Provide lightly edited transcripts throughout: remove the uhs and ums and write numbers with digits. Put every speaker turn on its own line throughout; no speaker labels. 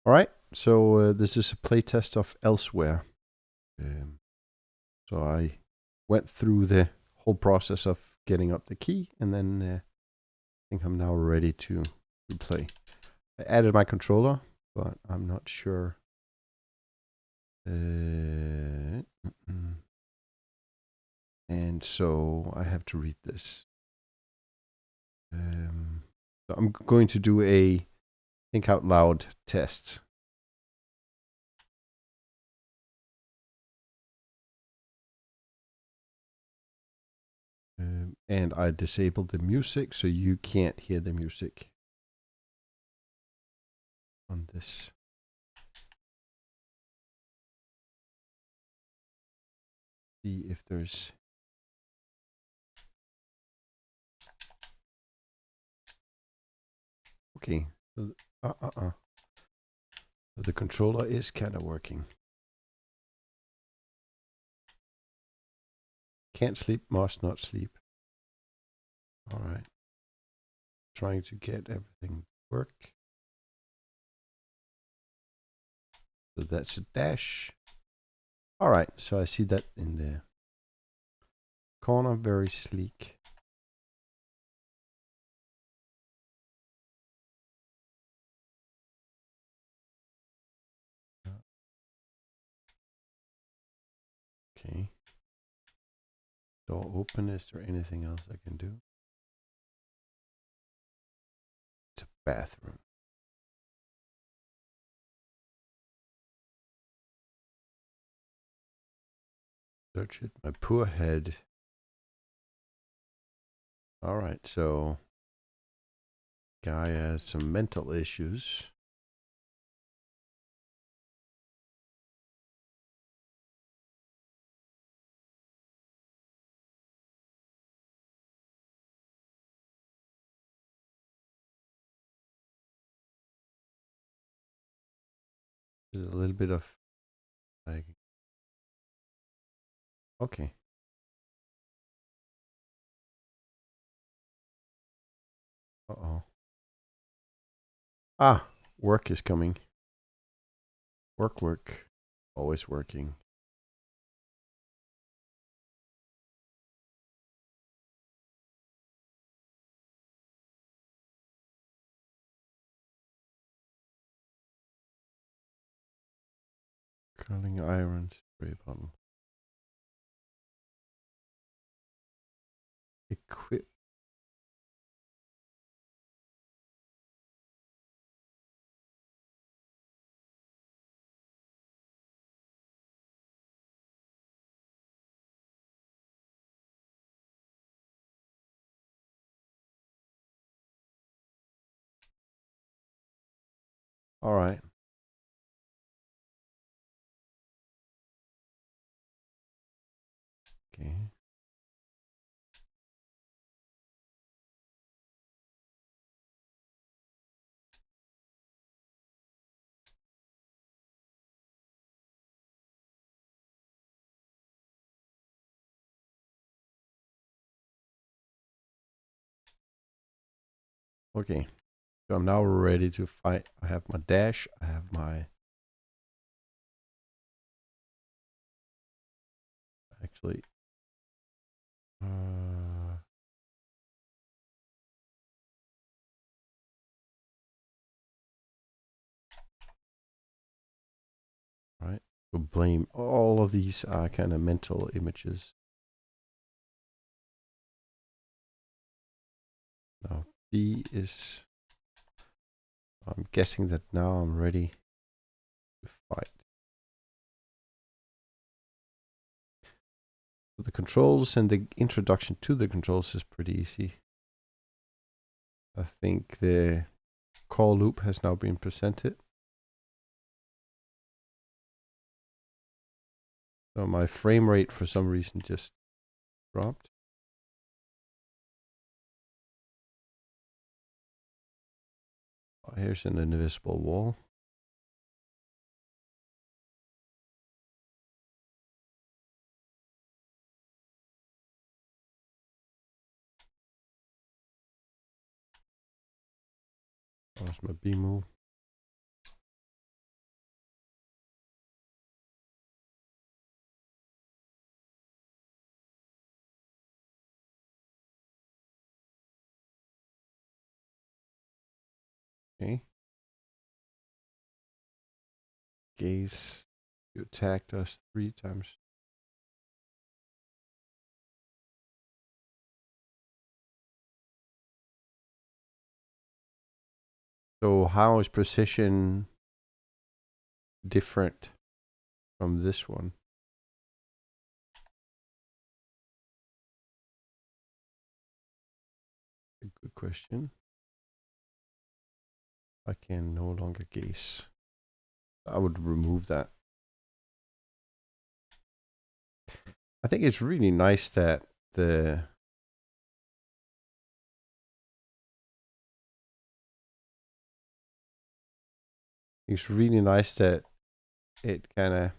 All right, so this is a playtest of Elsewhere. So I went through the whole process of getting up the key, and then I think I'm now ready to play. I added my controller, but I'm not sure. And so I have to read this. So I'm going to do a think out loud test. And I disabled the music so you can't hear the music on this. See if there's. Okay. The controller is kind of working. Can't sleep, must not sleep. All right. Trying to get everything to work. So that's a dash. All right. So I see that in the corner, very sleek. Okay. Door open. Is there anything else I can do? It's a bathroom. Search it. My poor head. All right. So guy has some mental issues. There's a little bit of like. Okay. Uh-oh. Ah, work is coming. Work. Always working. Curling iron, spray bottle. Equip. All right. Okay. Okay. So I'm now ready to fight. I have my dash. I have my. Actually. Right. So blame. All of these are kind of mental images. Now B is. I'm guessing that now I'm ready to fight. So the controls and the introduction to the controls is pretty easy. I think the call loop has now been presented. So my frame rate for some reason just dropped. Oh, here's an invisible wall. Where's my B move? Okay. Gaze. You attacked us 3 times. So how is precision different from this one? A good question. I can no longer gaze. I would remove that. I think it's really nice that it's really nice that it kind of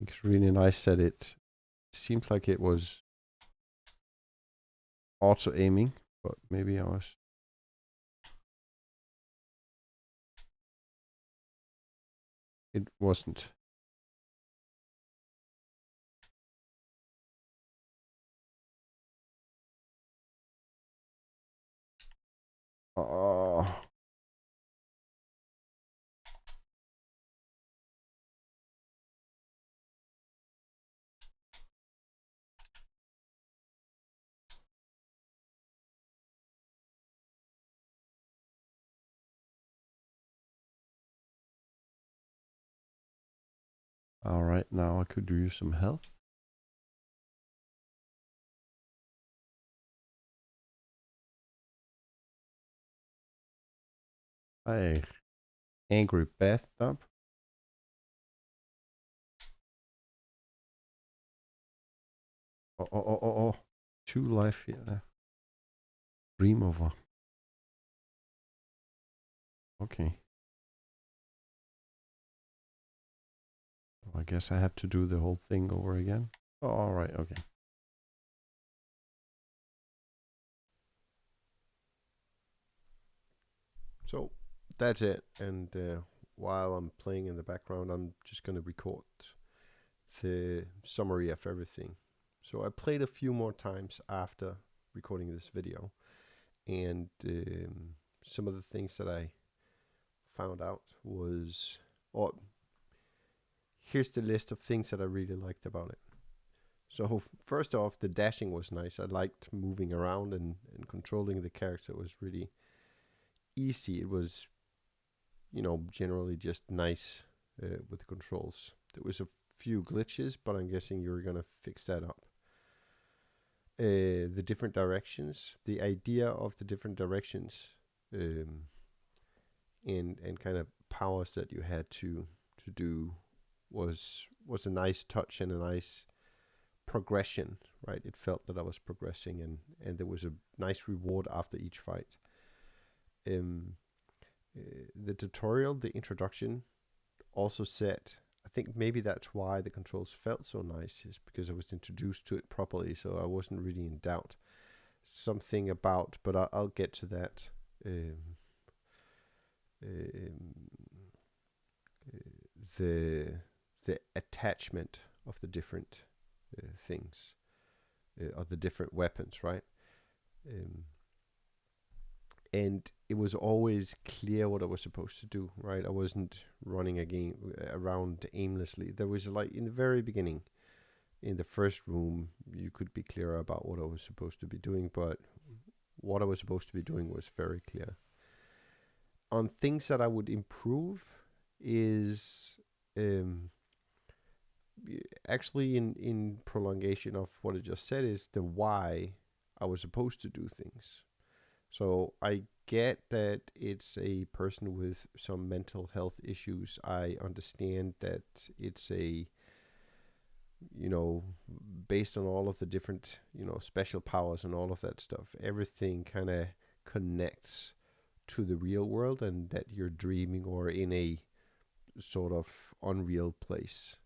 it's really nice that it seems like it was auto aiming, but maybe I was. It wasn't. Oh. All right, now I could use some health. Hey, angry bathtub. Oh. 2 life here. Dream over. Okay. Well, I guess I have to do the whole thing over again. Oh, all right, okay. So that's it. And while I'm playing in the background, I'm just going to record the summary of everything. So I played a few more times after recording this video, and some of the things that I found out was, or here's the list of things that I really liked about it. So first off, the dashing was nice. I liked moving around and controlling the character was really easy. It was, generally just nice with the controls. There was a few glitches, but I'm guessing you're gonna fix that up. The different directions, the idea of the different directions, and kind of powers that you had to do was a nice touch and a nice progression, right? It felt that I was progressing, and there was a nice reward after each fight. The tutorial, the introduction, also said, I think maybe that's why the controls felt so nice, is because I was introduced to it properly, so I wasn't really in doubt. Something about, but I'll get to that. The attachment of the different things, of the different weapons, right? And it was always clear what I was supposed to do, right? I wasn't running a game around aimlessly. There was, like, in the very beginning, in the first room, you could be clearer about what I was supposed to be doing, but what I was supposed to be doing was very clear. On things that I would improve is actually in prolongation of what I just said, is the why I was supposed to do things. So I get that it's a person with some mental health issues. I understand that it's a, based on all of the different, special powers and all of that stuff, everything kind of connects to the real world, and that you're dreaming or in a sort of unreal place.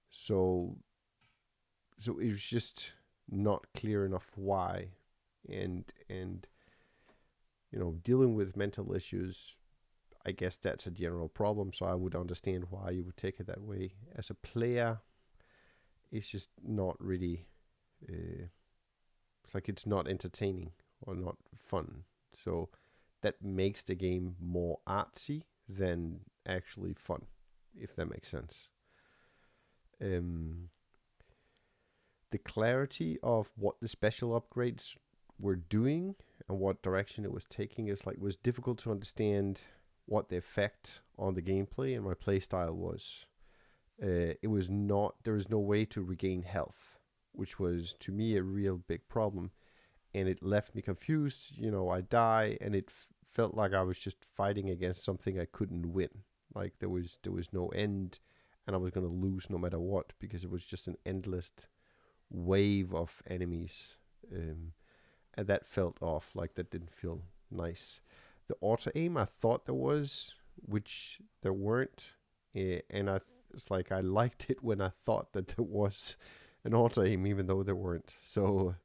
So it was just not clear enough why, and dealing with mental issues, I guess that's a general problem, so I would understand why you would take it that way. As a player, it's just not really, it's like it's not entertaining or not fun. So that makes the game more artsy than actually fun, if that makes sense. The clarity of what the special upgrades were doing and what direction it was taking was difficult to understand what the effect on the gameplay and my playstyle was. It was not, there was no way to regain health, which was to me a real big problem, and it left me confused. I die, and it felt like I was just fighting against something I couldn't win. Like there was no end, and I was gonna lose no matter what, because it was just an endless wave of enemies, and that felt off. Like that didn't feel nice. The auto aim I thought there was, which there weren't, and it's like I liked it when I thought that there was an auto aim, even though there weren't. So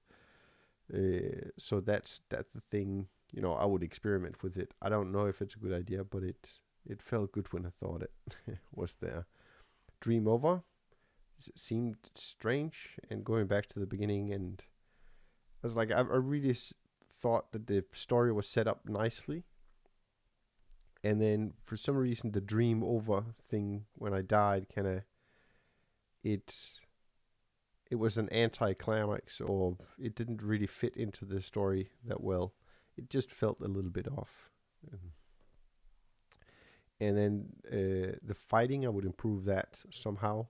that's the thing. I would experiment with it. I don't know if it's a good idea, but it felt good when I thought it was there. Dream over seemed strange, and going back to the beginning, and I was like, I really thought that the story was set up nicely, and then for some reason the dream over thing when I died it was an anti-climax, or it didn't really fit into the story that well. It just felt a little bit off. And then the fighting, I would improve that somehow.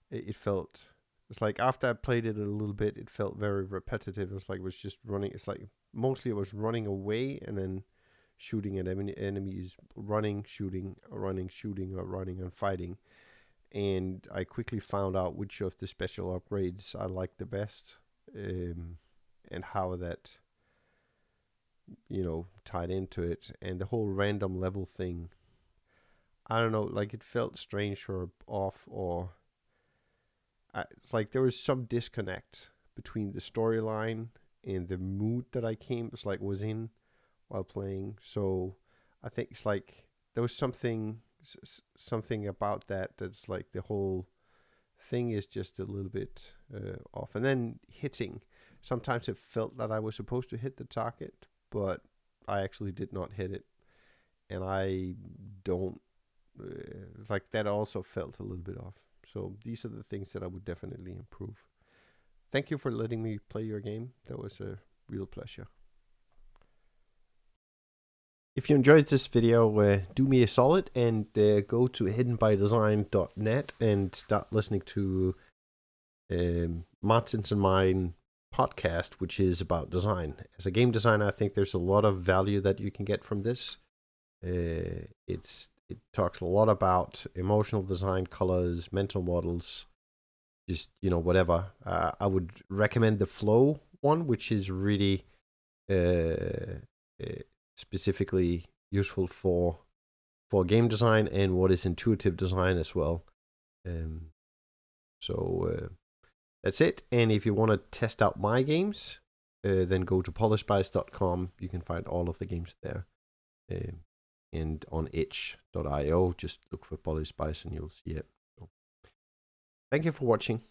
It's like after I played it a little bit, it felt very repetitive. It was just running. It's like mostly it was running away and then shooting at enemies, running, shooting, or running and fighting. And I quickly found out which of the special upgrades I liked the best, and how that, tied into it. And the whole random level thing, I don't know, like it felt strange or off, or it's like there was some disconnect between the storyline and the mood that I was in while playing. So I think it's like there was something about that's like the whole thing is just a little bit off. And then hitting, sometimes it felt that I was supposed to hit the target, but I actually did not hit it, and I don't like that also felt a little bit off. So these are the things that I would definitely improve. Thank you for letting me play your game. That was a real pleasure. If you enjoyed this video, do me a solid and go to hiddenbydesign.net and start listening to Martin's and mine podcast, which is about design. As a game designer, I think there's a lot of value that you can get from this. It talks a lot about emotional design, colors, mental models, just whatever. I would recommend the flow one, which is really specifically useful for game design and what is intuitive design as well. So that's it. And if you want to test out my games, then go to polishspice.com. You can find all of the games there. And on itch.io, just look for Polyspice and you'll see it. So, thank you for watching.